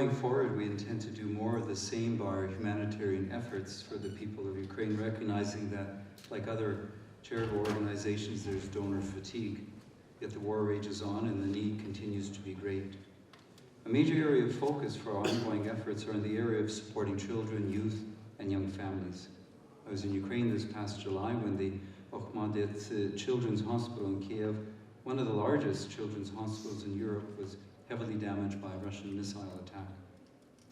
going forward, we intend to do more of the same by our humanitarian efforts for the people of Ukraine, recognizing that, like other charitable organizations, there's donor fatigue. Yet the war rages on and the need continues to be great. A major area of focus for our ongoing efforts are in the area of supporting children, youth, and young families. I was in Ukraine this past July when the Okhmadets Children's Hospital in Kiev, one of the largest children's hospitals in Europe, was heavily damaged by a Russian missile attack.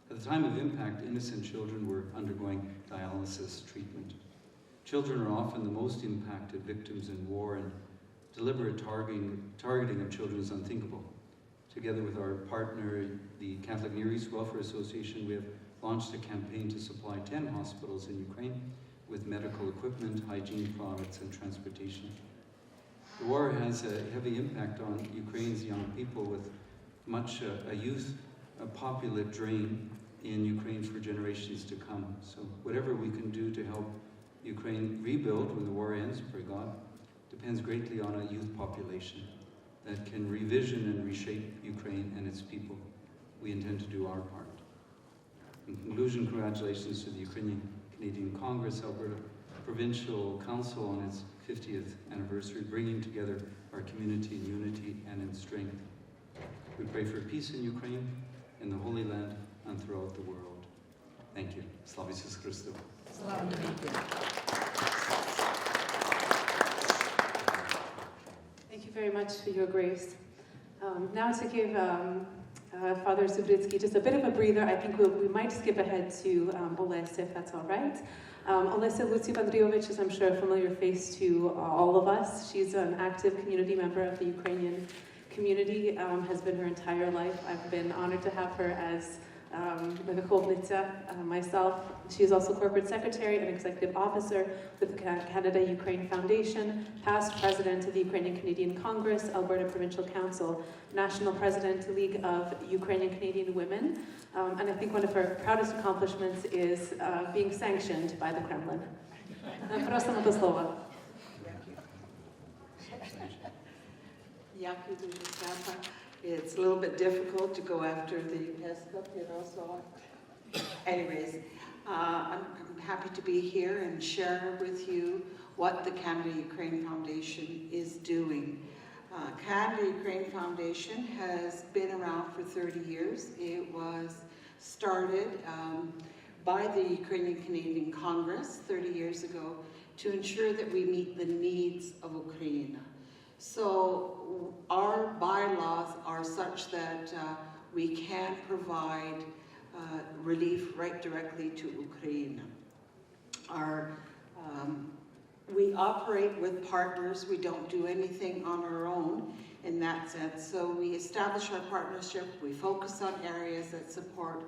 At the time of impact, innocent children were undergoing dialysis treatment. Children are often the most impacted victims in war, and deliberate targeting of children is unthinkable. Together with our partner, the Catholic Near East Welfare Association, we have launched a campaign to supply 10 hospitals in Ukraine with medical equipment, hygiene products, and transportation. The war has a heavy impact on Ukraine's young people, with much a youth populate drain in Ukraine for generations to come. So whatever we can do to help Ukraine rebuild when the war ends, pray God, depends greatly on a youth population that can revision and reshape Ukraine and its people. We intend to do our part. In conclusion, congratulations to the Ukrainian Canadian Congress, Alberta Provincial Council on its 50th anniversary, bringing together our community in unity and in strength. We pray for peace in Ukraine, in the Holy Land, and throughout the world. Thank you. Slava Ісусу Христу. Thank you very much for your grace. Now to give Father Zubritsky just a bit of a breather, I think we might skip ahead to Olesia, if that's all right. Olesia Luciw-Andryjowycz is, I'm sure, a familiar face to all of us. She's an active community member of the Ukrainian community, has been her entire life. I've been honored to have her as myself. She is also corporate secretary and executive officer with the Canada-Ukraine Foundation, past president of the Ukrainian Canadian Congress, Alberta Provincial Council, national president, League of Ukrainian Canadian Women, and I think one of her proudest accomplishments is being sanctioned by the Kremlin. Просимо до слова. It's a little bit difficult to go after the Episcopal, you know, so anyways, I'm happy to be here and share with you what the Canada-Ukraine Foundation is doing. Canada-Ukraine Foundation has been around for 30 years. It was started by the Ukrainian Canadian Congress 30 years ago to ensure that we meet the needs of Ukraine. So our bylaws are such that we can provide relief right directly to Ukraine. We operate with partners. We don't do anything on our own in that sense. So we establish our partnership. We focus on areas that support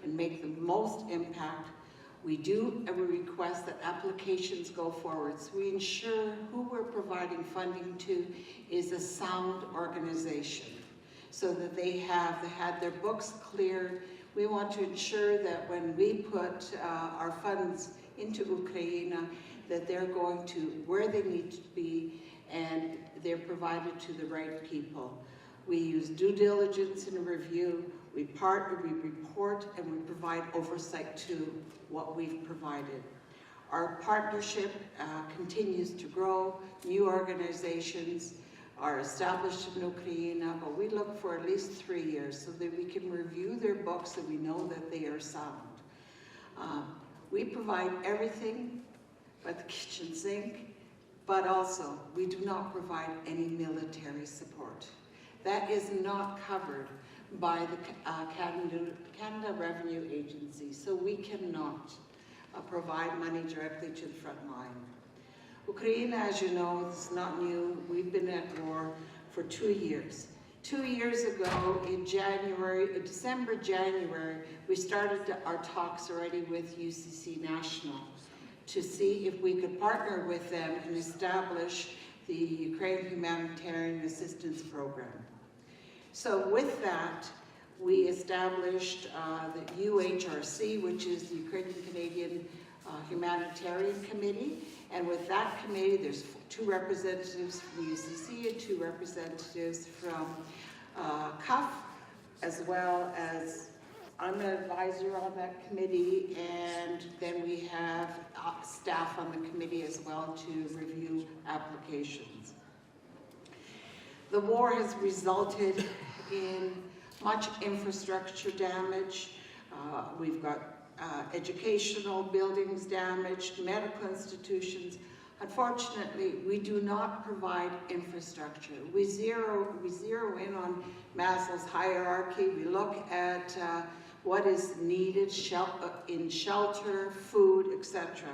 and make the most impact. We do request that applications go forward. So we ensure who we're providing funding to is a sound organization so that they have had their books cleared. We want to ensure that when we put our funds into Ukraine, that they're going to where they need to be and they're provided to the right people. We use due diligence and review. We report, and we provide oversight to what we've provided. Our partnership continues to grow. New organizations are established in Ukraine, but we look for at least 3 years so that we can review their books and we know that they are sound. We provide everything but the kitchen sink, but also we do not provide any military support. That is not covered by the Canada Revenue Agency, so we cannot provide money directly to the front line. Ukraine, as you know, it's not new. We've been at war for 2 years. 2 years ago, in December, January, we started our talks already with UCC National to see if we could partner with them and establish the Ukraine Humanitarian Assistance Program. So with that, we established the UHRC, which is the Ukrainian Canadian Humanitarian Committee. And with that committee, there's 2 representatives from UCC and 2 representatives from CUF, as well as I'm an advisor on that committee, and then we have staff on the committee as well to review applications. The war has resulted in much infrastructure damage. We've got educational buildings damaged, medical institutions. Unfortunately, we do not provide infrastructure. We zero in on Maslow's hierarchy. We look at what is needed in shelter, food, etc.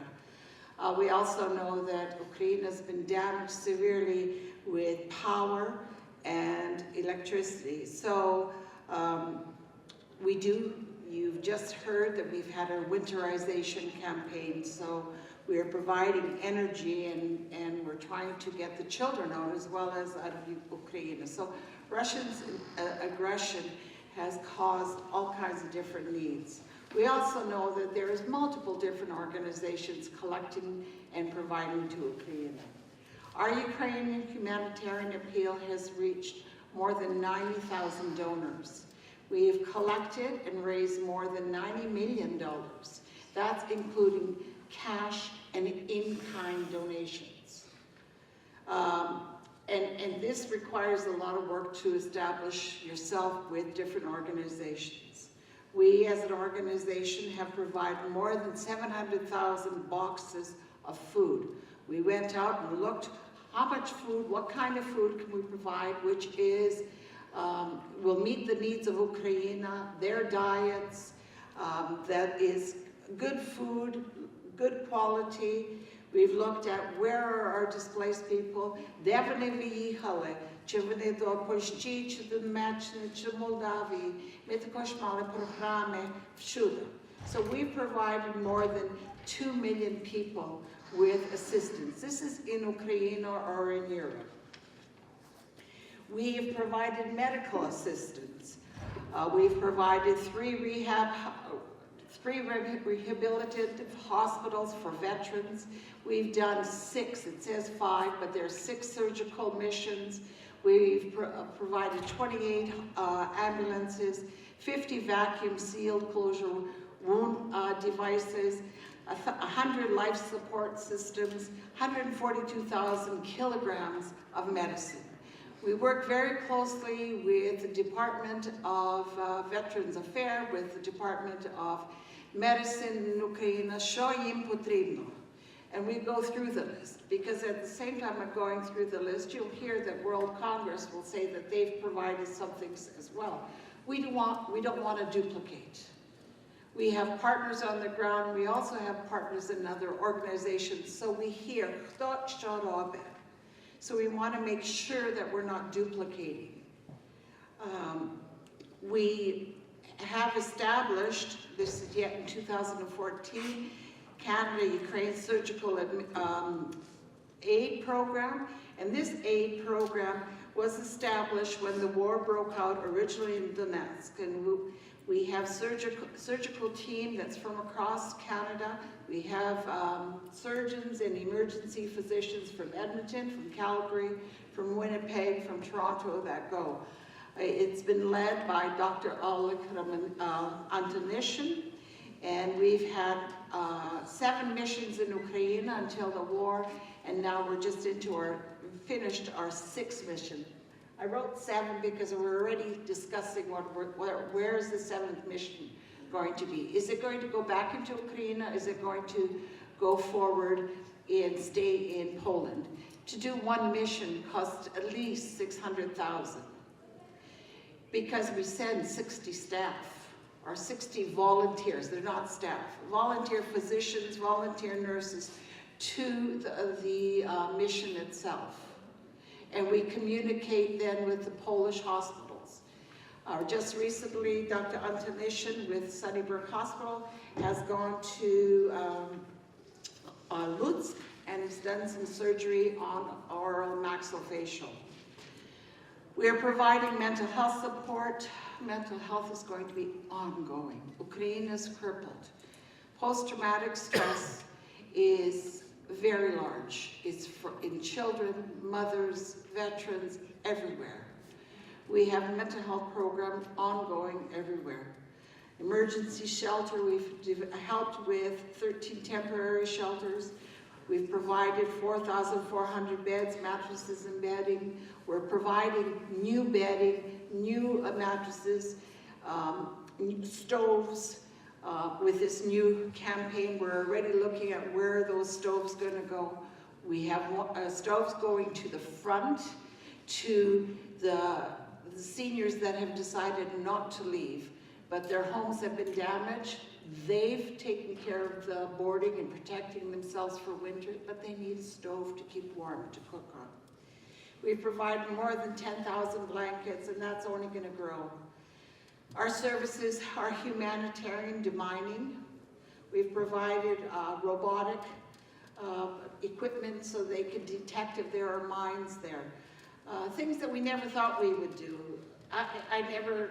We also know that Ukraine has been damaged severely with power and electricity. So you've just heard that we've had a winterization campaign. So we are providing energy and we're trying to get the children out as well as out of Ukraine. So Russia's aggression has caused all kinds of different needs. We also know that there's multiple different organizations collecting and providing to Ukraine. Our Ukrainian humanitarian appeal has reached more than 90,000 donors. We have collected and raised more than $90 million. That's including cash and in-kind donations. And this requires a lot of work to establish yourself with different organizations. We as an organization have provided more than 700,000 boxes of food. We went out and looked how much food, what kind of food can we provide, which is will meet the needs of Ukraine, their diets, that is good food, good quality. We've looked at where are our displaced people, де вони виїхали, чи вони до Польщі, чи до Німеччини, чи Молдавії. Ми також мали програми всюди. So we provided more than 2 million people with assistance. This is in Ukraine or in Europe. We have provided medical assistance. We've provided three rehabilitative hospitals for veterans. We've done 6, it says 5, but there are 6 surgical missions. We've provided 28 ambulances, 50 vacuum sealed closure wound devices, 100 life support systems, 142,000 kilograms of medicine. We work very closely with the Department of Veterans Affairs, with the Department of Medicine in Ukraine, що їм потрібно. And we go through the list, because at the same time of going through the list, you'll hear that World Congress will say that they've provided something as well. We don't want to duplicate. We have partners on the ground. We also have partners in other organizations. So we hear, so we want to make sure that we're not duplicating. We have established, this is yet in 2014, Canada-Ukraine Surgical Aid Program. And this aid program was established when the war broke out originally in Donetsk. And we have surgical team that's from across Canada. We have surgeons and emergency physicians from Edmonton, from Calgary, from Winnipeg, from Toronto that go. It's been led by Dr. Luciw-Andryjowycz, and we've had 7 missions in Ukraine until the war, and now we're just finished our 6th mission. I wrote 7 because we're already discussing where is the 7th mission going to be. Is it going to go back into Ukraine? Is it going to go forward and stay in Poland? To do 1 mission costs at least $600,000 because we send 60 staff or 60 volunteers. They're not staff. Volunteer physicians, volunteer nurses to the mission itself. And we communicate then with the Polish hospitals. Just recently, Dr. Antonician with Sunnybrook Hospital has gone to Luciw and has done some surgery on oral maxillofacial. We are providing mental health support. Mental health is going to be ongoing. Ukraine is crippled. Post-traumatic stress is very large. It's in children, mothers, veterans, everywhere. We have a mental health program ongoing everywhere. Emergency shelter, we've helped with 13 temporary shelters. We've provided 4,400 beds, mattresses and bedding. We're providing new bedding, new mattresses, new stoves. With this new campaign, we're already looking at where those stoves are going to go. We have stoves going to the front, to the seniors that have decided not to leave, but their homes have been damaged. They've taken care of the boarding and protecting themselves for winter, but they need a stove to keep warm to cook on. We provide more than 10,000 blankets, and that's only going to grow. Our services are humanitarian demining. We've provided robotic equipment so they can detect if there are mines there. Things that we never thought we would do. I never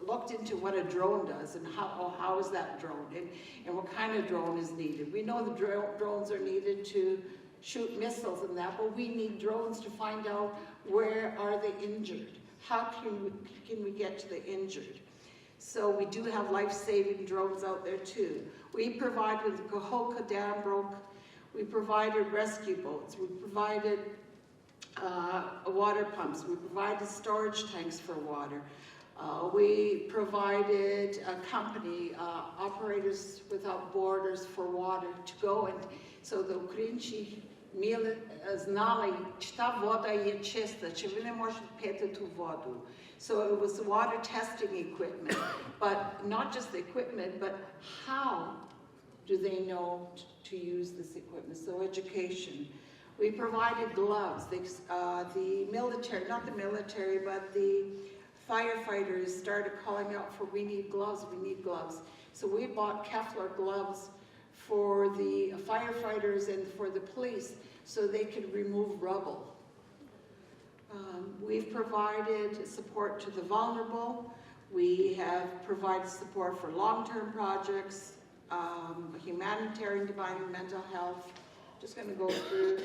looked into what a drone does and how is that drone and what kind of drone is needed. We know the drones are needed to shoot missiles and that, but we need drones to find out where are they injured. How can we get to the injured? So we do have life-saving drones out there too. We provide, when the Cahoka Dam broke, we provided rescue boats. We provided water pumps. We provided storage tanks for water. We provided a company, Operators Without Borders, for water to go and so the Ukrainci znali šta voda je čista, че ви не можете пити ту воду. So it was water testing equipment, but not just the equipment, but how do they know to use this equipment? So education. We provided gloves. The military, not the military, but the firefighters started calling out for, we need gloves, we need gloves. So we bought Kevlar gloves for the firefighters and for the police so they could remove rubble. We've provided support to the vulnerable. We have provided support for long-term projects, humanitarian dividing mental health. Just going to go through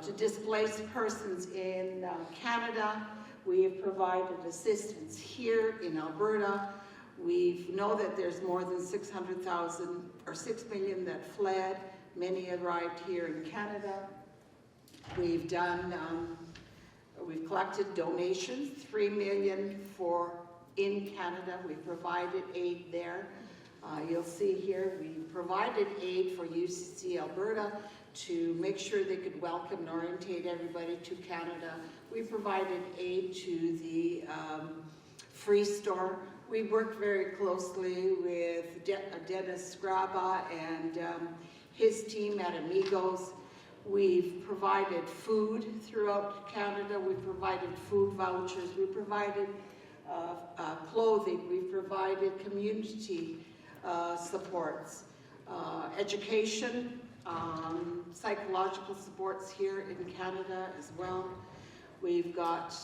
to displaced persons in Canada. We have provided assistance here in Alberta. We know that there's more than 600,000 or 6 million that fled. Many arrived here in Canada. We've done, we've collected donations, 3 million in Canada. We provided aid there. You'll see here, we provided aid for UCC Alberta to make sure they could welcome and orientate everybody to Canada. We provided aid to the Free Store. We worked very closely with Dennis Scraba and his team at Amigos. We've provided food throughout Canada. We provided food vouchers. We provided clothing. We provided community supports, education, psychological supports here in Canada as well. We've got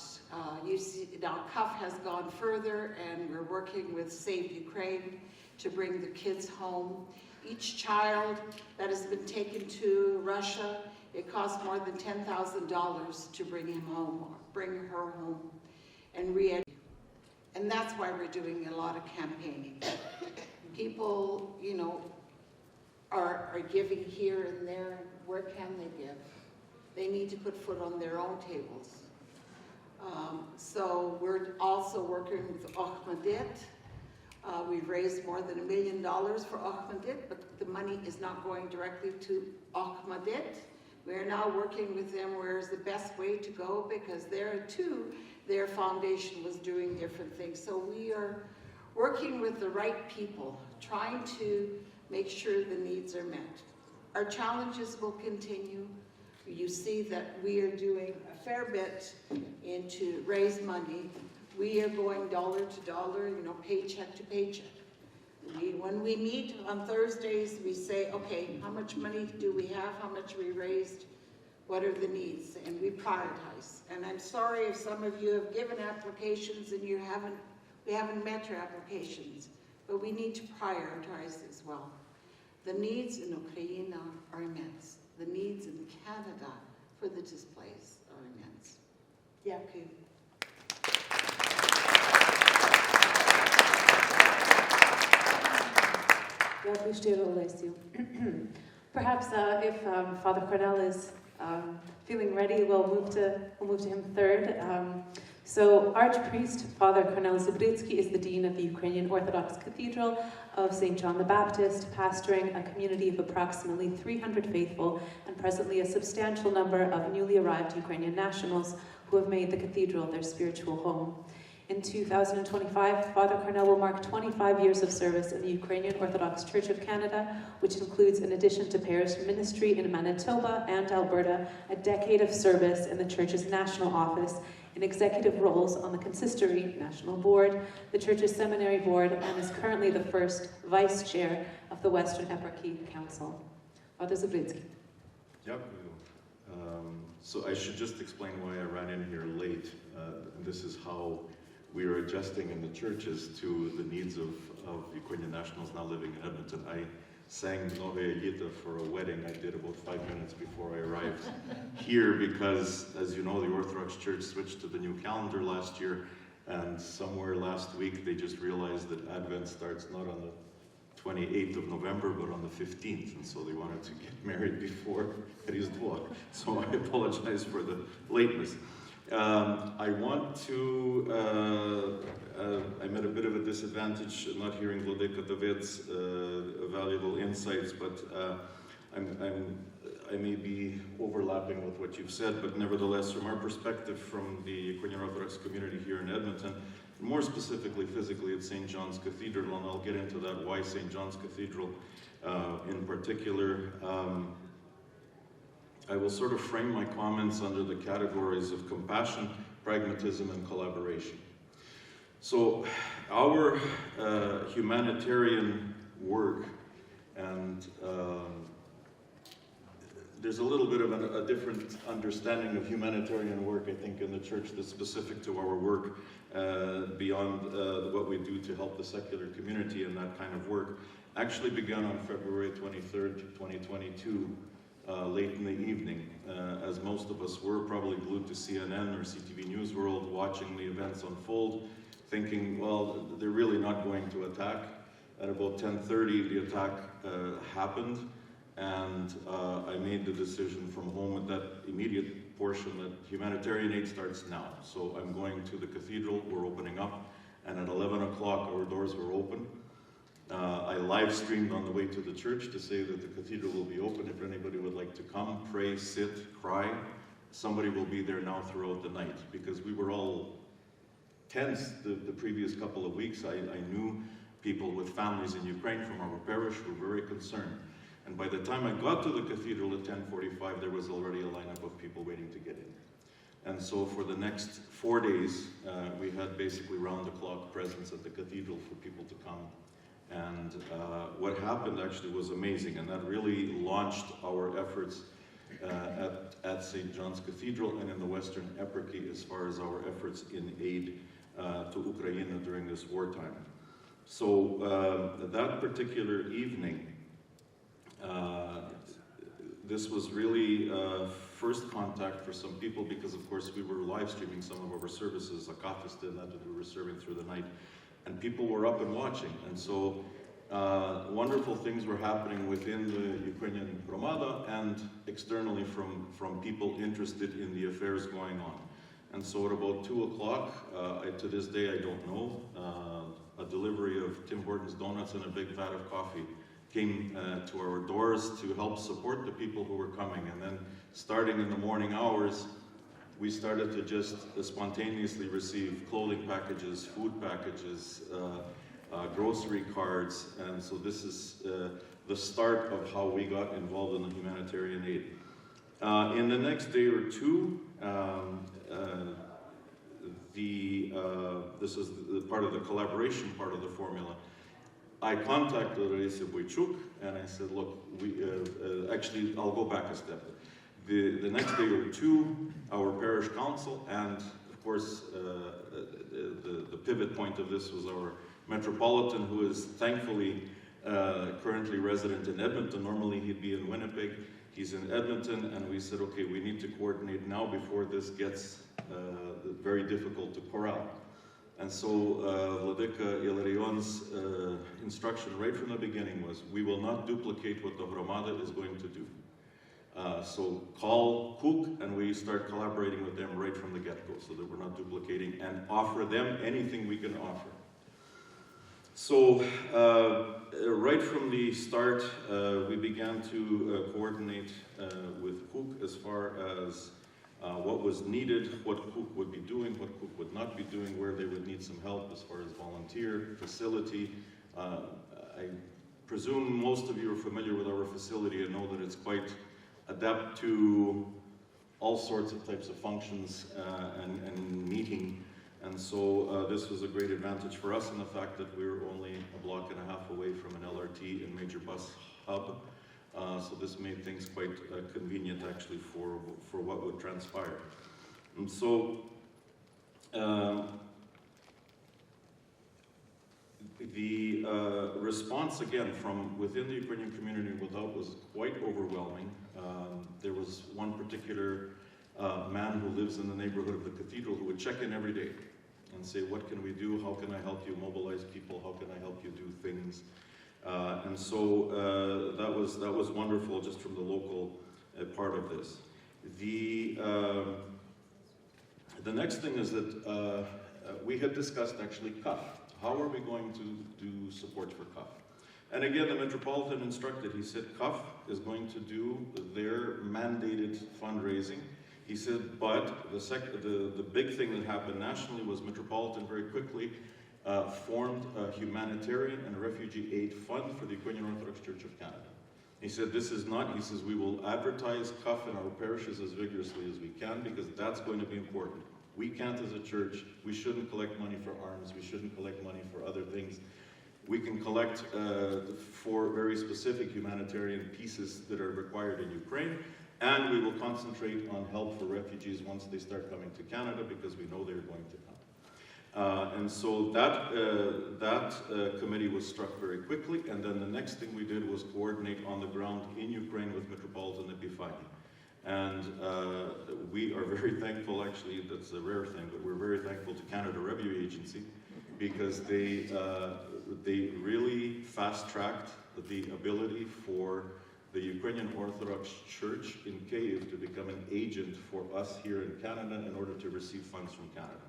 now CUF has gone further, and we're working with Save Ukraine to bring the kids home. Each child that has been taken to Russia, it costs more than $10,000 to bring him home, or bring her home, and and that's why we're doing a lot of campaigning. People, you know, are giving here and there. Where can they give? They need to put food on their own tables. So we're also working with Ahmadit. We've raised more than $1 million for Ahmadit, but the money is not going directly to Ahmadit. We're now working with them where's the best way to go, because there too, their foundation was doing different things. So we are working with the right people, trying to make sure the needs are met. Our challenges will continue. You see that we are doing a fair bit to raise money. We are going dollar to dollar, you know, paycheck to paycheck. When we meet on Thursdays, we say, okay, how much money do we have? How much we raised? What are the needs? And we prioritize. And I'm sorry if some of you have given applications and we haven't met your applications, but we need to prioritize as well. The needs in Ukraine are immense. The needs in Canada for the displaced are immense. Дякую. Дякую щиро, Олесю. Perhaps if Father Cornell is feeling ready, we'll move to him third. So Archpriest Father Cornell Zubritsky is the Dean of the Ukrainian Orthodox Cathedral of St. John the Baptist, pastoring a community of approximately 300 faithful and presently a substantial number of newly arrived Ukrainian nationals who have made the cathedral their spiritual home. In 2025, Father Cornell will mark 25 years of service in the Ukrainian Orthodox Church of Canada, which includes, in addition to parish ministry in Manitoba and Alberta, a decade of service in the Church's national office, in executive roles on the Consistory National Board, the Church's Seminary Board, and is currently the first Vice Chair of the Western Eparchy Council. Father Zubritsky. Дякую. So I should just explain why I ran in here late. This is how we are adjusting in the churches to the needs of Ukrainian nationals now living in Edmonton. I sang Novaya Yita for a wedding I did about 5 minutes before I arrived here because, as you know, the Orthodox Church switched to the new calendar last year, and somewhere last week they just realized that Advent starts not on the 28th of November, but on the 15th, and so they wanted to get married before Rizdvo. So I apologize for the lateness. I want to, I'm at a bit of a disadvantage not hearing Vladika David's valuable insights, but I may be overlapping with what you've said, but nevertheless, from our perspective from the Ukrainian Orthodox community here in Edmonton, more specifically physically at St. John's Cathedral, and I'll get into that, why St. John's Cathedral in particular. I will sort of frame my comments under the categories of compassion, pragmatism, and collaboration. So our humanitarian work, and there's a little bit of a different understanding of humanitarian work, I think, in the church that's specific to our work beyond what we do to help the secular community, and that kind of work actually began on February 23rd, 2022. Late in the evening, as most of us were probably glued to CNN or CTV News World, watching the events unfold, thinking, well, they're really not going to attack. At about 10:30, the attack happened, and I made the decision from home at that immediate portion that humanitarian aid starts now. So I'm going to the cathedral, we're opening up, and at 11 o'clock our doors were open. I live streamed on the way to the church to say that the cathedral will be open if anybody would like to come, pray, sit, cry. Somebody will be there now throughout the night, because we were all tense the previous couple of weeks. I knew people with families in Ukraine from our parish were very concerned. And by the time I got to the cathedral at 10:45, there was already a lineup of people waiting to get in. And so for the next 4 days, we had basically round-the-clock presence at the cathedral for people to come. And what happened actually was amazing, and that really launched our efforts at St. John's Cathedral and in the Western Eparchy as far as our efforts in aid to Ukraine during this wartime. So that particular evening, this was really first contact for some people, because of course we were live streaming some of our services, Akafista, and that we were serving through the night. And people were up and watching, and so wonderful things were happening within the Ukrainian Gromada and externally from people interested in the affairs going on. And so at about 2 o'clock, to this day I don't know, a delivery of Tim Hortons donuts and a big vat of coffee came to our doors to help support the people who were coming. And then starting in the morning hours, we started to just spontaneously receive clothing packages, food packages, grocery cards, and so this is the start of how we got involved in the humanitarian aid. In the next day or two, this is the part of the collaboration part of the formula. I contacted Olesia, and I said, look, actually, I'll go back a step. The next day or two, our parish council, and of course, the pivot point of this was our metropolitan, who is thankfully currently resident in Edmonton. Normally he'd be in Winnipeg. He's in Edmonton, and we said, okay, we need to coordinate now before this gets very difficult to corral. And so Vladika Ilarion's instruction right from the beginning was, we will not duplicate what the Hromada is going to do. So call Cook and we start collaborating with them right from the get-go so that we're not duplicating, and offer them anything we can offer. So right from the start, we began to coordinate with Cook as far as what was needed, what Cook would be doing, what Cook would not be doing, where they would need some help as far as volunteer, facility. I presume most of you are familiar with our facility and know that it's quite adept to all sorts of types of functions and meeting. And so this was a great advantage for us in the fact that we were only a block and a half away from an LRT and major bus hub. So this made things quite convenient actually for what would transpire. And so the response again from within the Ukrainian community was quite overwhelming. There was one particular man who lives in the neighborhood of the Cathedral who would check in every day and say, what can we do? How can I help you mobilize people? How can I help you do things? And so that was wonderful just from the local part of this. The next thing is that we had discussed actually CUF. How are we going to do support for CUF? And again, the Metropolitan instructed, he said, CUF is going to do their mandated fundraising. He said, but the big thing that happened nationally was Metropolitan very quickly formed a humanitarian and refugee aid fund for the Ukrainian Orthodox Church of Canada. He said, this is not, he says, we will advertise CUF in our parishes as vigorously as we can because that's going to be important. We can't as a church, we shouldn't collect money for arms, we shouldn't collect money for other things. We can collect for very specific humanitarian pieces that are required in Ukraine, and we will concentrate on help for refugees once they start coming to Canada because we know they're going to come. And so that committee was struck very quickly, and then the next thing we did was coordinate on the ground in Ukraine with Metropolitan Eparchy. And we are very thankful, actually, that's a rare thing, but we're very thankful to Canada Revenue Agency because they really fast-tracked the ability for the Ukrainian Orthodox Church in Kyiv to become an agent for us here in Canada in order to receive funds from Canada.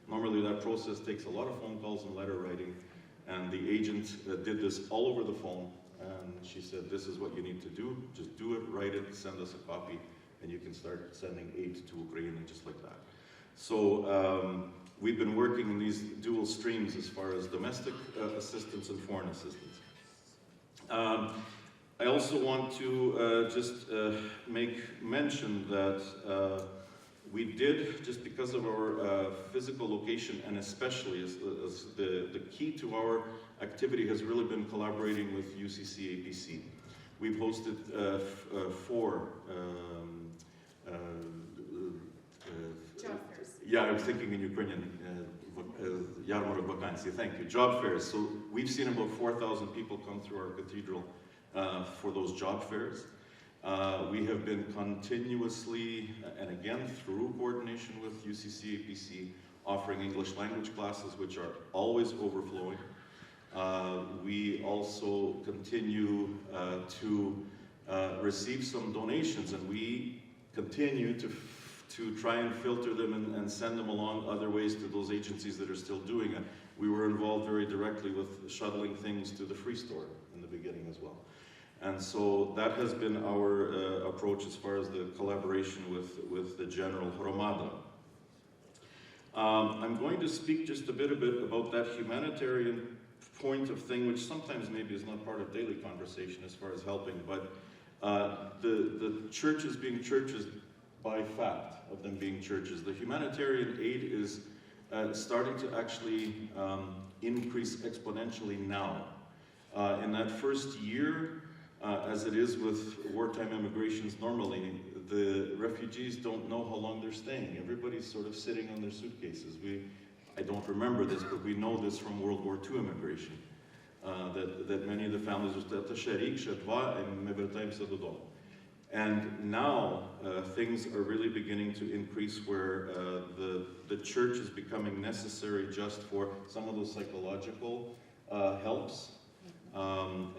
Normally that process takes a lot of phone calls and letter writing, and the agent did this all over the phone, and she said, this is what you need to do, just do it, write it, send us a copy, and you can start sending aid to Ukraine just like that. So we've been working in these dual streams as far as domestic assistance and foreign assistance. I also want to just make mention that we did, just because of our physical location, and especially as the key to our activity has really been collaborating with UCC-APC. We've hosted 4 job fairs. Yeah, I was thinking in Ukrainian, Yarmarok vakansi, thank you, job fairs. So we've seen about 4,000 people come through our cathedral for those job fairs. We have been continuously, and again through coordination with UCC-APC, offering English language classes, which are always overflowing. We also continue to receive some donations, and we continue to try and filter them and send them along other ways to those agencies that are still doing it. We were involved very directly with shuttling things to the Free Store in the beginning as well. And so that has been our approach as far as the collaboration with the general Hromada. I'm going to speak just a bit about that humanitarian point of thing, which sometimes maybe is not part of daily conversation as far as helping, but the churches being churches by fact of them being churches. The humanitarian aid is starting to actually increase exponentially now. In that first year, as it is with wartime immigrations normally, the refugees don't know how long they're staying. Everybody's sort of sitting on their suitcases. I don't remember this, but we know this from World War II immigration, that many of the families were And now things are really beginning to increase where the church is becoming necessary just for some of those psychological helps,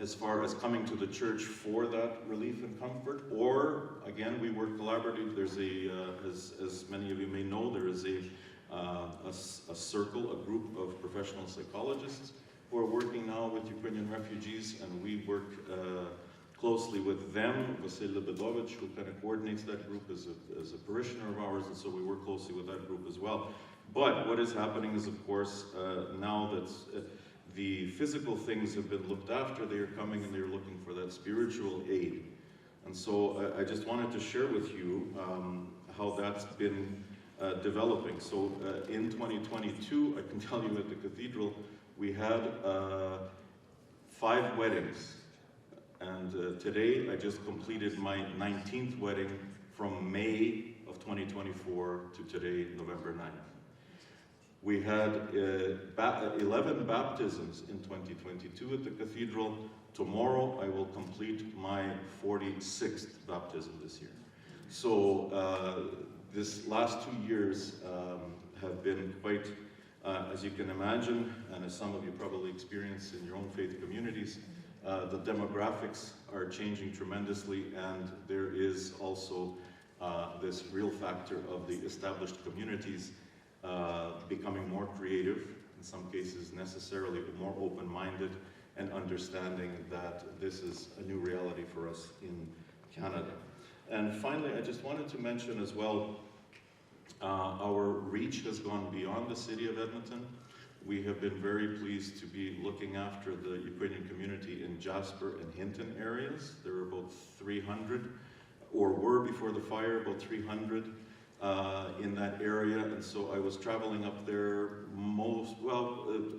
as far as coming to the church for that relief and comfort. Or, again, we work collaboratively. There's as many of you may know, there is a circle, a group of professional psychologists who are working now with Ukrainian refugees, and we work closely with them. Vasil Lebedovich, who kind of coordinates that group, is a parishioner of ours, and so we work closely with that group as well. But what is happening is, of course, now that the physical things have been looked after, they are coming and they're looking for that spiritual aid. And so I just wanted to share with you how that's been developing. So in 2022, I can tell you at the Cathedral, we had 5 weddings. And today, I just completed my 19th wedding from May of 2024 to today, November 9th. We had 11 baptisms in 2022 at the Cathedral. Tomorrow, I will complete my 46th baptism this year. So this last 2 years have been quite, as you can imagine, and as some of you probably experience in your own faith communities, the demographics are changing tremendously, and there is also this real factor of the established communities becoming more creative, in some cases necessarily more open-minded, and understanding that this is a new reality for us in Canada. And finally, I just wanted to mention as well, our reach has gone beyond the city of Edmonton. We have been very pleased to be looking after the Ukrainian community in Jasper and Hinton areas. There are about 300, or were before the fire, about 300 in that area. And so I was traveling up there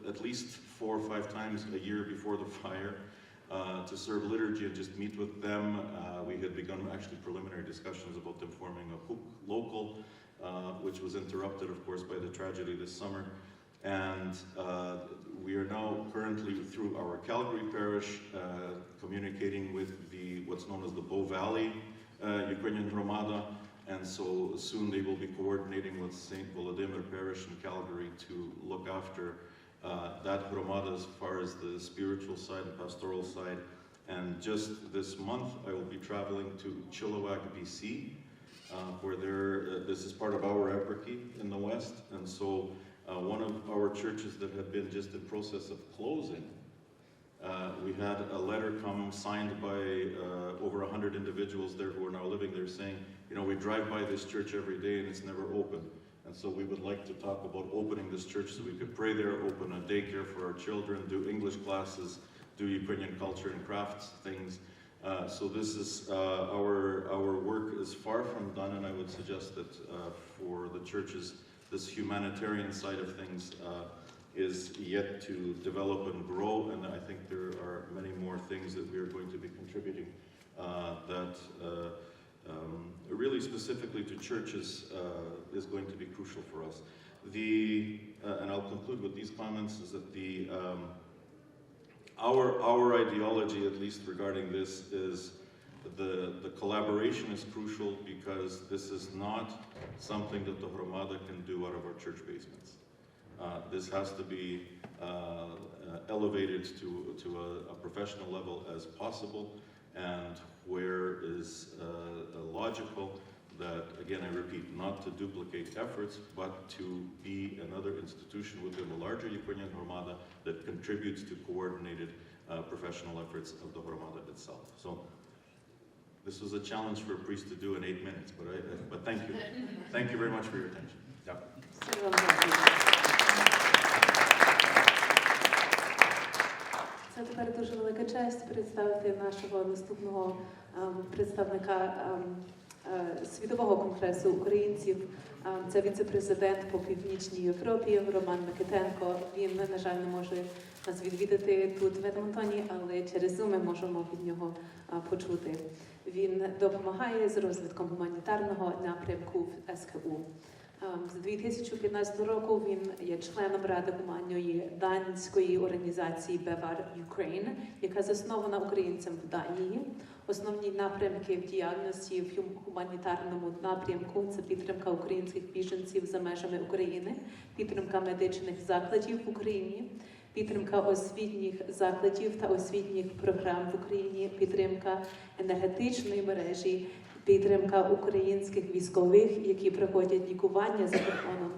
at least 4 or 5 times a year before the fire to serve liturgy and just meet with them. We had begun actually preliminary discussions about them forming a HUC local, which was interrupted, of course, by the tragedy this summer. And we are now currently, through our Calgary parish, communicating with what's known as the Bow Valley Ukrainian Hromada, and so soon they will be coordinating with St. Volodymyr Parish in Calgary to look after that Hromada as far as the spiritual side and pastoral side. And just this month, I will be traveling to Chilliwack, BC, where this is part of our Eparchy in the west, and so one of our churches that had been just in process of closing, we had a letter come signed by over 100 individuals there who are now living there saying, you know, we drive by this church every day and it's never open. And so we would like to talk about opening this church so we could pray there, open a daycare for our children, do English classes, do Ukrainian culture and crafts things. So this is, our work is far from done, and I would suggest that for the churches, this humanitarian side of things is yet to develop and grow, and I think there are many more things that we are going to be contributing that really specifically to churches is going to be crucial for us. And I'll conclude with these comments, is that our ideology, at least regarding this, is the collaboration is crucial, because this is not something that the Hromada can do out of our church basements. This has to be elevated to a professional level as possible, and where is logical, that, again, I repeat, not to duplicate efforts, but to be another institution within the larger Ukrainian Hromada that contributes to coordinated professional efforts of the Hromada itself. So this was a challenge for a priest to do in 8 minutes, but thank you. Thank you very much for your attention. Yeah. Це тепер дуже велика честь представити нашого наступного представника світового конгресу українців. Це віце-президент по Північній Європі Роман Mykytenko. Він, на жаль, не може нас відвідати тут в Едмонтоні, але через Zoom ми можемо від нього почути. Він допомагає з розвитком гуманітарного напрямку в СКУ. З 2015 року він є членом Ради гуманної данської організації Bevar Ukraine, яка заснована українцем в Данії. Основні напрямки в діяльності в гуманітарному напрямку – це підтримка українських біженців за межами України, підтримка медичних закладів в Україні, підтримка освітніх закладів та освітніх програм в Україні, підтримка енергетичної мережі, підтримка українських військових, які проходять лікування за кордоном,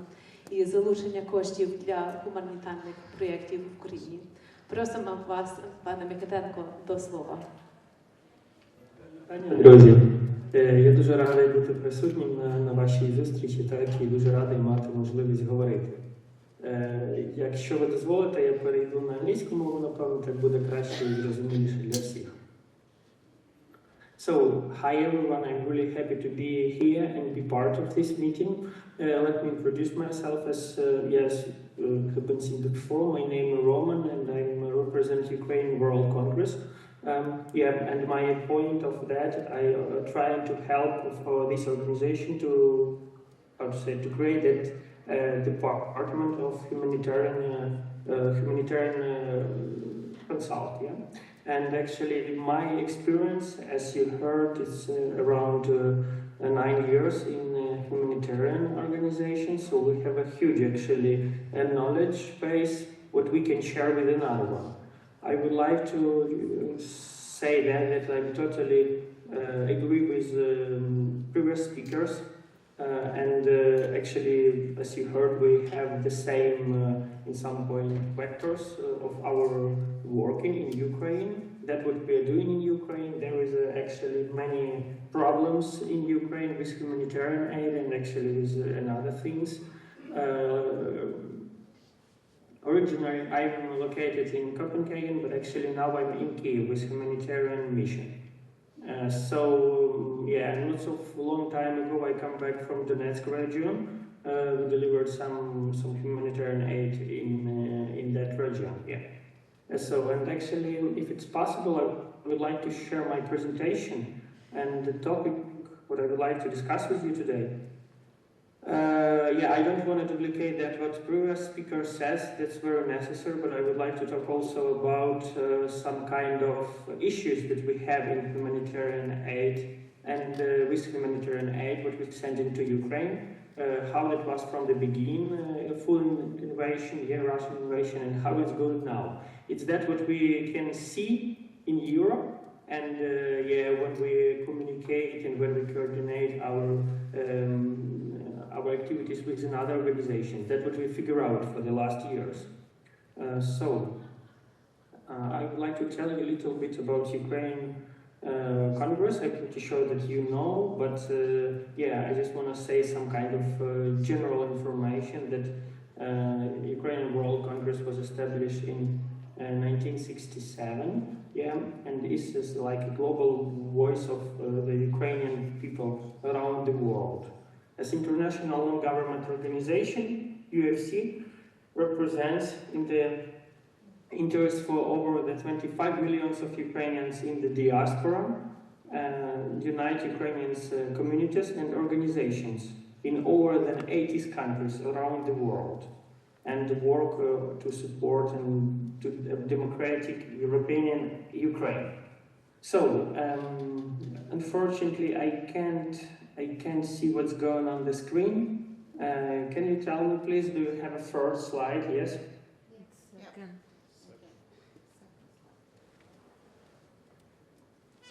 і залучення коштів для гуманітарних проєктів в Україні. Просимо вас, пане Mykytenko, до слова. Друзі, я дуже радий бути присутнім на вашій зустрічі, так, і дуже радий мати можливість говорити. Якщо ви дозволите, я перейду на англійську мову, напевно, так буде краще і зрозуміліше для всіх. So, hi everyone, I'm really happy to be here and be part of this meeting. Let me introduce myself as, have been seen before. My name is Roman and I represent Ukraine World Congress. And my point of that, I try to help for this organization to create that department of humanitarian consult. Yeah? And actually, my experience, as you heard, is around 9 years in humanitarian organizations. So we have a huge, actually, knowledge base what we can share with another one. I would like to say that I totally agree with previous speakers. Actually, as you heard, we have the same, in some point, vectors of our working in Ukraine. That what we are doing in Ukraine. There is actually many problems in Ukraine with humanitarian aid and actually with other things. Originally, I'm located in Copenhagen, but actually now I'm in Kyiv with humanitarian mission. Not so long time ago, I come back from Donetsk region. We delivered some humanitarian aid in that region. Yeah. And actually, if it's possible, I would like to share my presentation and the topic what I would like to discuss with you today. I don't want to duplicate that what previous speaker says. That's very necessary, but I would like to talk also about some kind of issues that we have in humanitarian aid and with humanitarian aid, what we send into Ukraine, how it was from the beginning, full invasion, Russian invasion, and how it's going now. It's that what we can see in Europe, and when we communicate and when we coordinate our activities with another organizations. That's what we figure out for the last years. I would like to tell you a little bit about Ukraine Congress. I'm pretty sure that you know, but I just want to say some kind of general information that Ukrainian World Congress was established in 1967. And this is like a global voice of the Ukrainian people around the world. As international non-government organization, UFC represents in the interest for over the 25 millions of Ukrainians in the diaspora, unite Ukrainian communities and organizations in over than 80 countries around the world, and work to support and to democratic European Ukraine. Unfortunately, I can't see what's going on the screen. Can you tell me, please, do you have a first slide? Yes?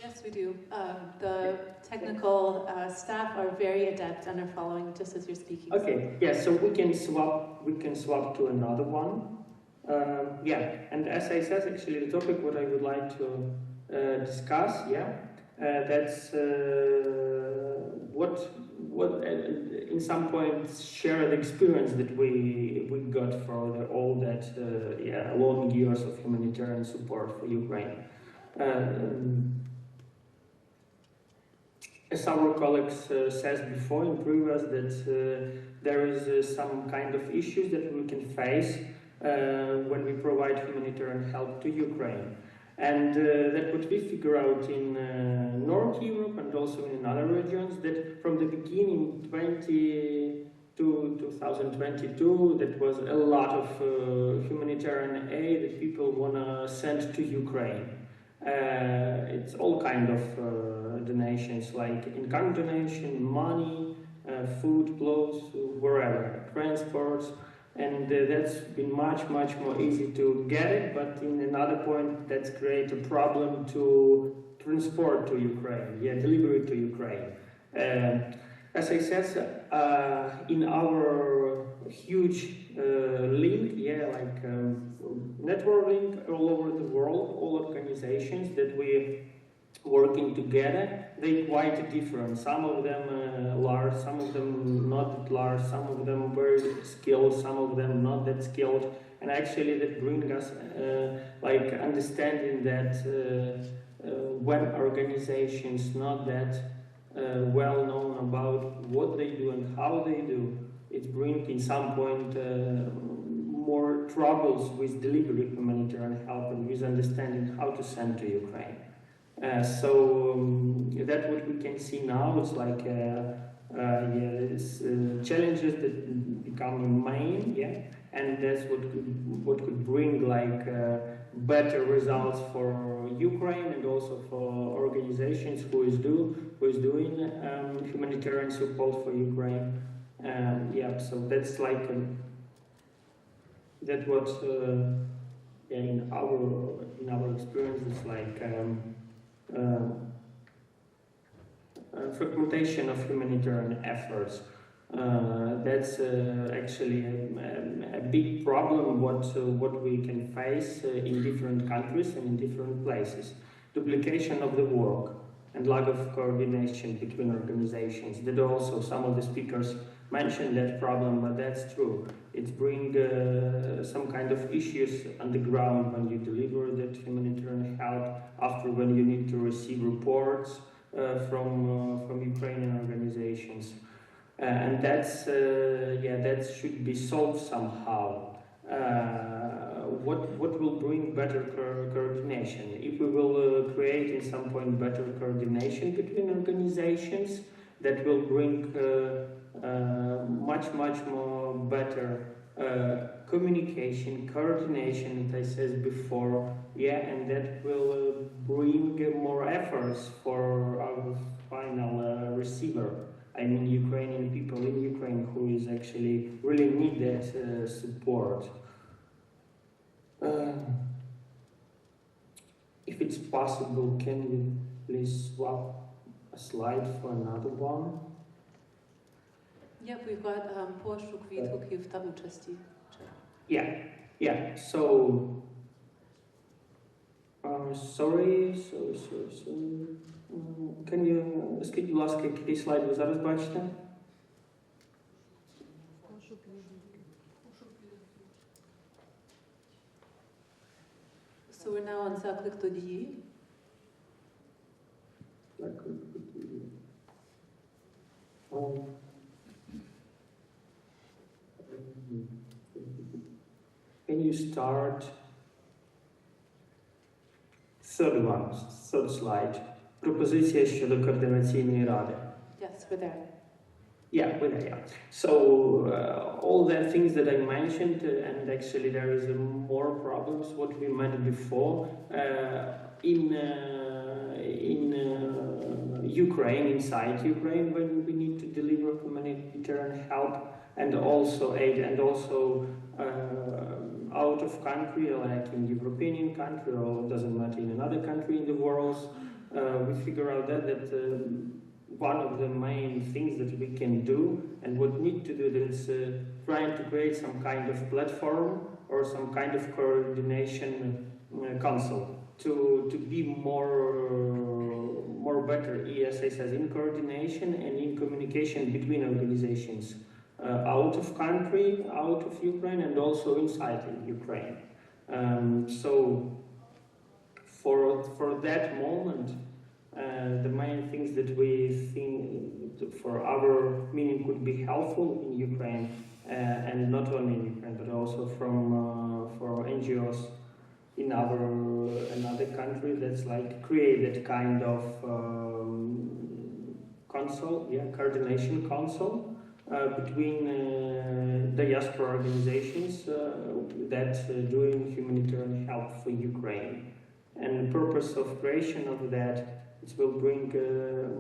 Yes, we do. The technical staff are very adept and are following just as you're speaking. Okay, so we can swap to another one. And as I said, actually the topic what I would like to discuss, that's what in some points share the experience that we got for all that long years of humanitarian support for Ukraine. As our colleagues said before in previous, that there is some kind of issues that we can face when we provide humanitarian help to Ukraine. And that what we figure out in North Europe and also in other regions, that from the beginning, 2022, that was a lot of humanitarian aid that people want to send to Ukraine. It's all kind of donations, like in-kind donation, money, food, clothes, wherever, transports, and that's been much more easy to get it, but in another point that's create a problem to transport to Ukraine, delivery to Ukraine. As I said, in our huge link, network link all over the world, all organizations that we working together, they quite different. Some of them large, some of them not that large, some of them very skilled, some of them not that skilled, and actually that bring us understanding that when organizations not that well known about what they do and how they do, it brings in some point more troubles with delivery of humanitarian help and with understanding how to send to Ukraine. So that's what we can see now. It's like challenges that become main, and that's what could bring better results for Ukraine and also for organizations who is doing humanitarian support for Ukraine. So that's that what in our experience is fragmentation of humanitarian efforts. That's actually a big problem what we can face in different countries and in different places. Duplication of the work and lack of coordination between organizations. That also some of the speakers mentioned that problem, but that's true. It brings some kind of issues on the ground when you deliver that humanitarian help, after when you need to receive reports from Ukrainian organizations. And that's that should be solved somehow. What will bring better coordination? If we will create in some point better coordination between organizations, that will bring much more better communication, coordination, as I said before, and that will bring more efforts for our final receiver. I mean Ukrainian people in Ukraine who is actually really need that support. If it's possible, can you please swap a slide for another one? Yep, we've got poszuk відгуків та участі. So, sorry. Can you, скажіть, будь ласка, який слайд ви зараз бачите? So we're now on заклик до дії. Can you start third slide? Пропозиція щодо координаційної ради. Yes, we're there. We're there. So all the things that I mentioned, and actually there is more problems what we met before in Ukraine, inside Ukraine, when we need to deliver humanitarian help and also aid, and also out of country, like in European country, or doesn't matter in another country in the world. We figure out that one of the main things that we can do and what need to do is trying to create some kind of platform or some kind of coordination council to be more better, as I said, in coordination and in communication between organizations out of country, out of Ukraine, and also inside Ukraine. So for that moment, the main things that we think for our meaning could be helpful in Ukraine, and not only in Ukraine, but also for NGOs in another country, that's like create that kind of council, coordination council, between diaspora organizations that doing humanitarian help for Ukraine. And the purpose of creation of that, it will bring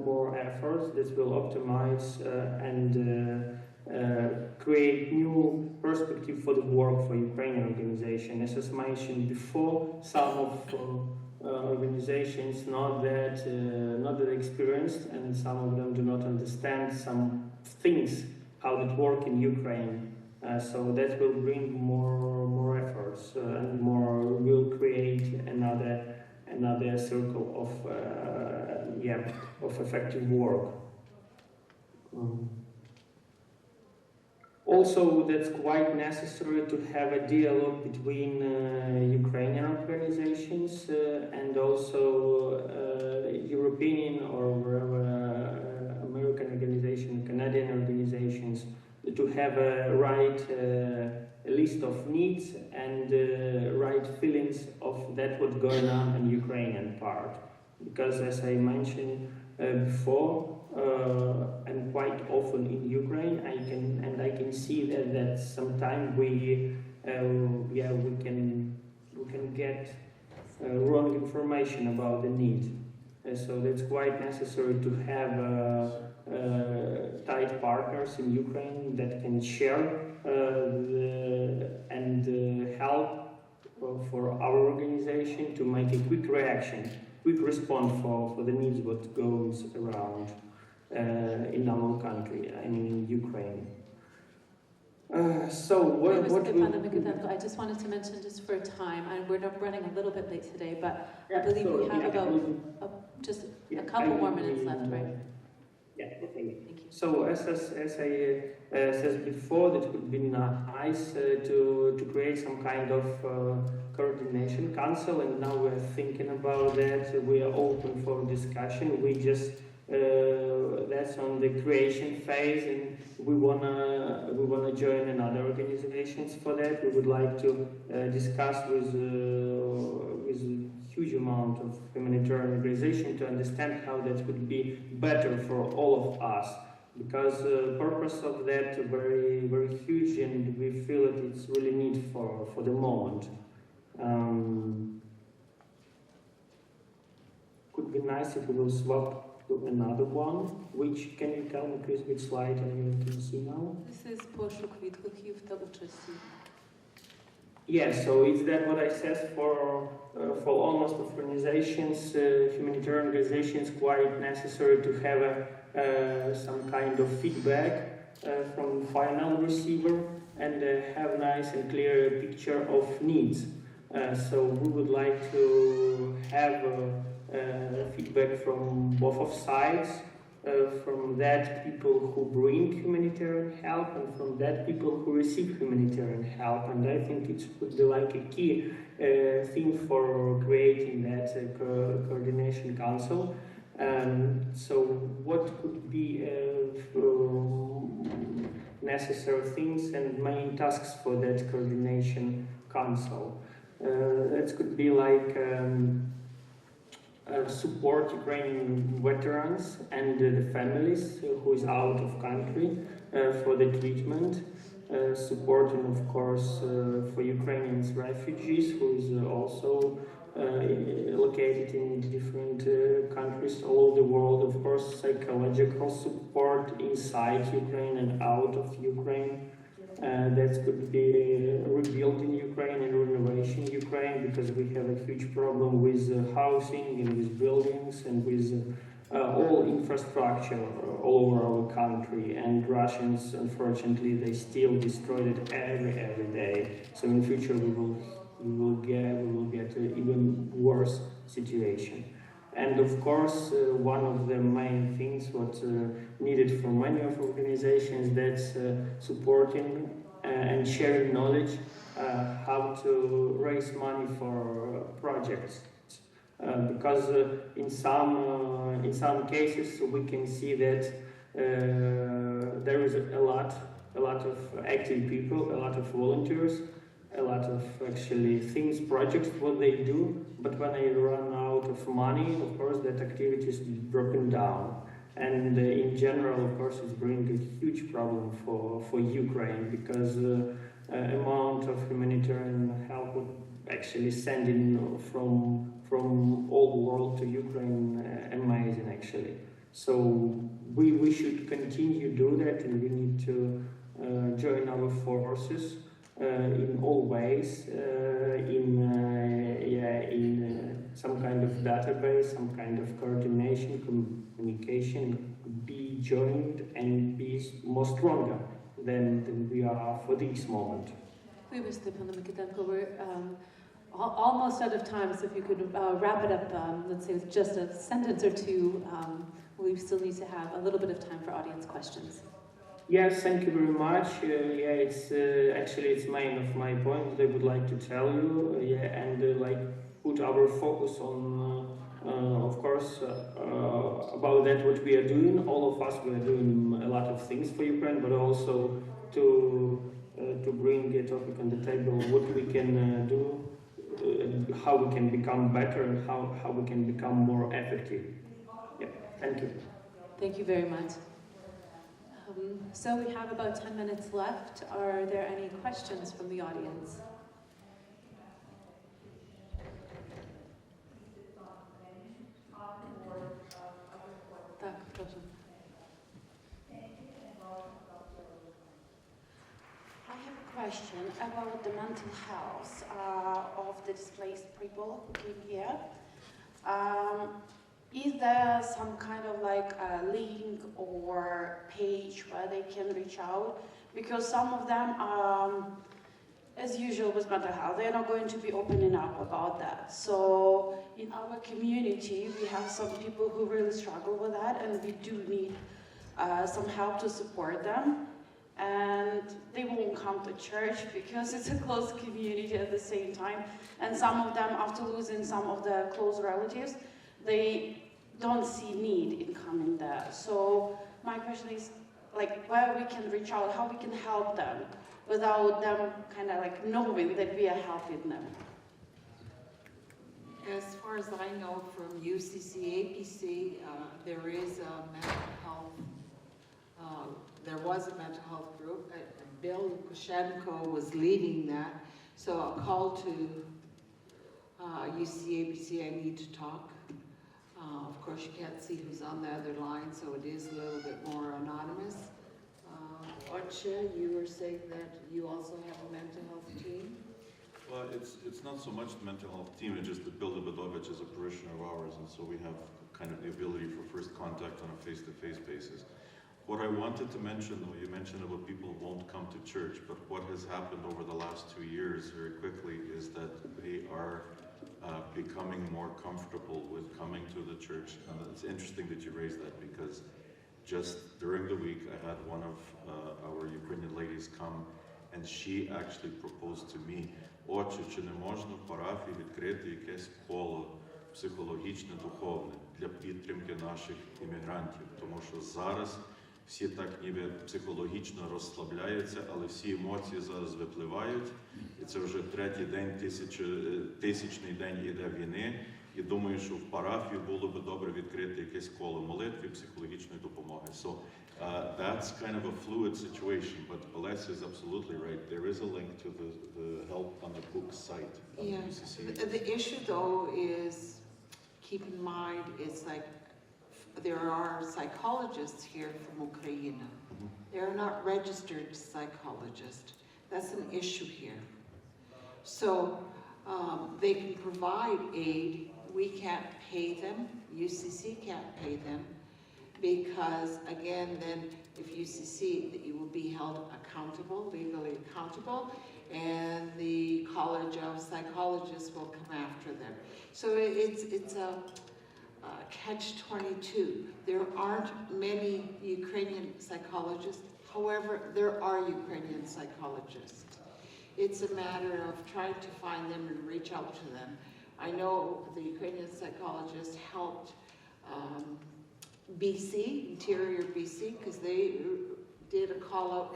more efforts, this will optimize and create new perspective for the work for Ukrainian organization. As I mentioned before, some of organizations not that experienced, and some of them do not understand some things how it work in Ukraine. So that will bring more efforts and will create another circle of effective work. Also, that's quite necessary to have a dialogue between Ukrainian organizations and also European or wherever American organization, Canadian organizations, to have a right list of needs and right feelings of that what's going on in Ukrainian part. Because as I mentioned before, and quite often in Ukraine, I can see that sometimes we can get wrong information about the need. So that's quite necessary to have tight partners in Ukraine that can share and help for our organization to make a quick response for the needs what goes around in our country, I mean in Ukraine. So what Mykytenko, I just wanted to mention, just for time, and we're running a little bit late today, but I believe we have about just a couple more minutes left, right? Yeah, okay. Thank you. So as I said before, that would be nice to create some kind of coordination council, and now we're thinking about that. We are open for discussion. We just that's on the creation phase, and we wanna join another organizations for that. We would like to discuss with huge amount of humanitarian organization to understand how that would be better for all of us, because the purpose of that very very huge, and we feel that it's really need for the moment. Could be nice if we will swap to another one. Which, can you tell me please which slide you can see now? This is пошук відгуків та участі. Yeah, so it's that what I said for almost organizations, humanitarian organizations, quite necessary to have some kind of feedback from final receiver and have nice and clear picture of needs. So we would like to have feedback from both of sides, from that people who bring humanitarian help and from that people who receive humanitarian help. And I think it would be like a key thing for creating that coordination council. So what could be necessary things and main tasks for that coordination council? That could be like support Ukrainian veterans and the families who is out of country for the treatment, supporting of course for Ukrainian refugees who is also located in different countries all over the world, of course psychological support inside Ukraine and out of Ukraine. That could be rebuilding Ukraine and renovation Ukraine, because we have a huge problem with housing and with buildings and with all infrastructure all over our country. And Russians, unfortunately, they still destroy it every day. So in future we will get an even worse situation. And of course, one of the main things what needed for many of organizations, that's supporting and sharing knowledge how to raise money for projects. Because in some cases we can see that there is a lot of active people, a lot of volunteers, a lot of actually things, projects, what they do, but when they run out of money, of course, that activity is broken down. And in general, of course, it's bringing a huge problem for Ukraine, because amount of humanitarian help would actually send in from all the world to Ukraine, amazing actually. So we should continue do that, and we need to join our forces in all ways, in some kind of database, some kind of coordination, communication, be joined and be more stronger than we are for this moment. Stephania Mykytenko, we're almost out of time, so if you could wrap it up, let's say with just a sentence or two, we still need to have a little bit of time for audience questions. Yes, thank you very much. It's actually it's main of my point that I would like to tell you. And like put our focus on, of course, about that what we are doing. All of us we are doing a lot of things for Ukraine, but also to bring a topic on the table, what we can do, how we can become better, and how we can become more effective. Yeah, thank you. Thank you very much. So we have about 10 minutes left. Are there any questions from the audience? Tak, proszę. I have a question about the mental health of the displaced people who came here. Is there some kind of like a link or page where they can reach out? Because some of them, as usual with mental health, they're not going to be opening up about that. So in our community, we have some people who really struggle with that, and we do need some help to support them. And they won't come to church because it's a close community at the same time. And some of them, after losing some of their close relatives, they don't see need in coming there. So my question is, like, where we can reach out, how we can help them without them kind of like knowing that we are helping them. As far as I know from UCC-APC, there is a mental health, there was a mental health group. Bill Luciw-Andryjowycz was leading that. So a call to UCC-APC, I need to talk. Of course, you can't see who's on the other line, so it is a little bit more anonymous. Orthodox, you were saying that you also have a mental health team? Well, it's not so much the mental health team, it's just that Bill Luciw-Andryjowycz is a parishioner of ours, and so we have kind of the ability for first contact on a face-to-face basis. What I wanted to mention, though, you mentioned about people who won't come to church, but what has happened over the last 2 years very quickly is that they are becoming more comfortable with coming to the church. And it's interesting that you raised that, because just during the week I had one of our Ukrainian ladies come, and she actually proposed to me, «Отче, чи не можна в парафії відкрити якесь коло психологічне, духовне для підтримки наших іммігрантів?» Тому що зараз всі так ніби психологічно розслабляються, але всі емоції зараз випливають. І це вже третій день, тисячний день іде війни. І думаю, що в парафії було б добре відкрити якесь коло молитви, психологічної допомоги. So that's kind of a fluid situation, but Olesia is absolutely right. There is a link to the help on the book site of the UCC. The issue, though, is keep in mind, it's like there are psychologists here from Ukraine. They are not registered psychologists. That's an issue here. So they can provide aid. We can't pay them. UCC can't pay them, because again, then if UCC, you will be held accountable, legally accountable, and the College of Psychologists will come after them. So it's a catch-22. There aren't many Ukrainian psychologists. However, there are Ukrainian psychologists. It's a matter of trying to find them and reach out to them. I know the Ukrainian psychologist helped BC, Interior BC, because they did a call-out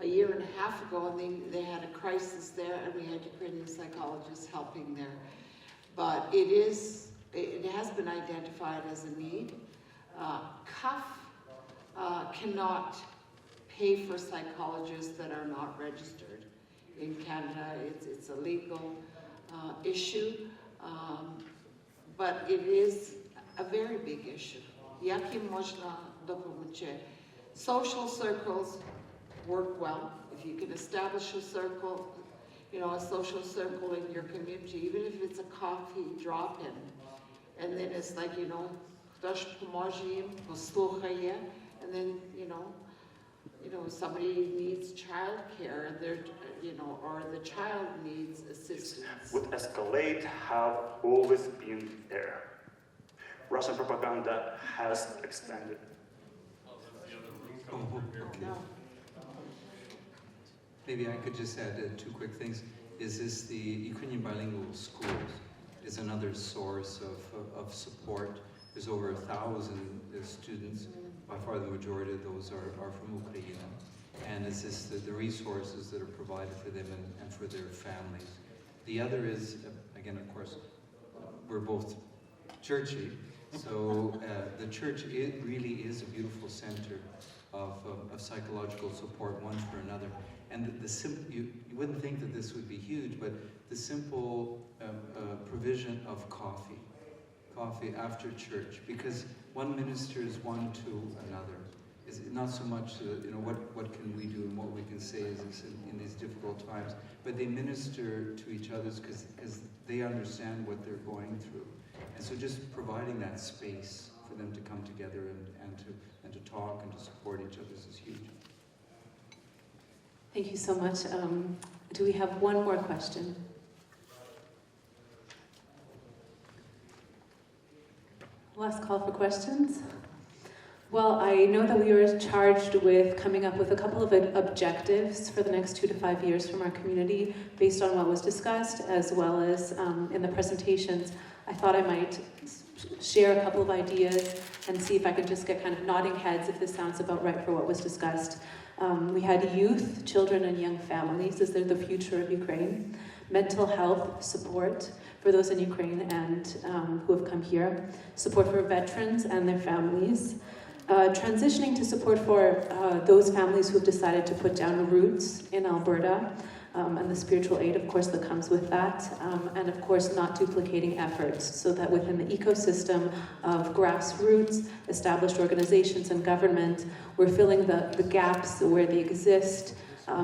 a year and a half ago, and they had a crisis there, and we had Ukrainian psychologists helping there. But it has been identified as a need. CUF cannot pay for psychologists that are not registered. In Canada, it's a legal issue, but it is a very big issue. Jak im można dopomóc? Social circles work well. If you can establish a circle, a social circle in your community, even if it's a coffee drop-in, and then it's like, ktoś pomoże im, posłucha je, and then, somebody needs childcare, or the child needs assistance. Would escalate have always been there. Russian propaganda has expanded. No. Maybe I could just add two quick things. Is this the Ukrainian bilingual schools is another source of support. There's over 1,000 students. By far the majority of those are from Ukraine. And it's just the resources that are provided for them and for their families. The other is, again, of course, we're both churchy, so the church really is a beautiful center of psychological support, one for another. And you wouldn't think that this would be huge, but the simple provision of coffee after church, because one ministers one to another. It's not so much, what can we do and what we can say in these difficult times, but they minister to each other because they understand what they're going through. And so just providing that space for them to come together and to talk and to support each other is huge. Thank you so much. Do we have one more question? Last call for questions. Well, I know that we were charged with coming up with a couple of objectives for the next 2 to 5 years from our community based on what was discussed, as well as in the presentations. I thought I might share a couple of ideas and see if I could just get kind of nodding heads if this sounds about right for what was discussed. We had youth, children, and young families as they're the future of Ukraine. Mental health support for those in Ukraine and who have come here. Support for veterans and their families. Transitioning to support for those families who have decided to put down roots in Alberta, and the spiritual aid, of course, that comes with that, and of course not duplicating efforts, so that within the ecosystem of grassroots, established organizations and government, we're filling the gaps where they exist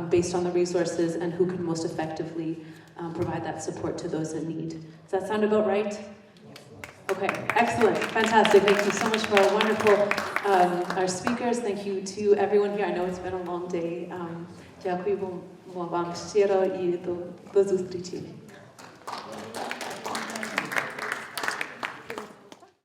based on the resources and who can most effectively provide that support to those in need. Does that sound about right? Okay, excellent, fantastic. Thank you so much for our wonderful our speakers. Thank you to everyone here. I know it's been a long day. Дякую вам щиро і до зустрічі.